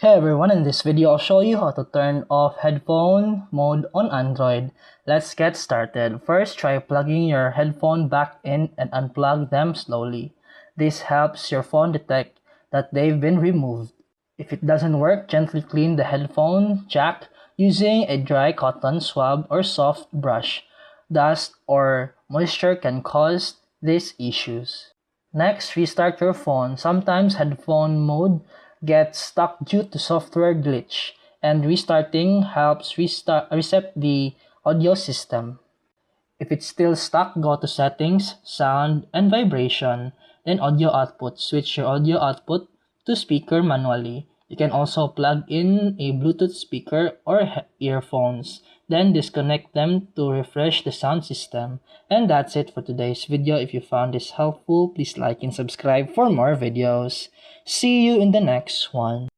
Hey everyone, in this video I'll show you how to turn off headphone mode on Android. Let's get started. First, try plugging your headphone back in and unplug them slowly. This helps your phone detect that they've been removed. If it doesn't work, gently clean the headphone jack using a dry cotton swab or soft brush. Dust or moisture can cause these issues. Next, restart your phone. Sometimes headphone mode gets stuck due to software glitch, and restarting helps reset the audio system. If it's still stuck, go to Settings, Sound, and Vibration, then Audio Output. Switch your audio output to speaker manually. You can also plug in a Bluetooth speaker or earphones, then disconnect them to refresh the sound system. And that's it for today's video. If you found this helpful, please like and subscribe for more videos. See you in the next one.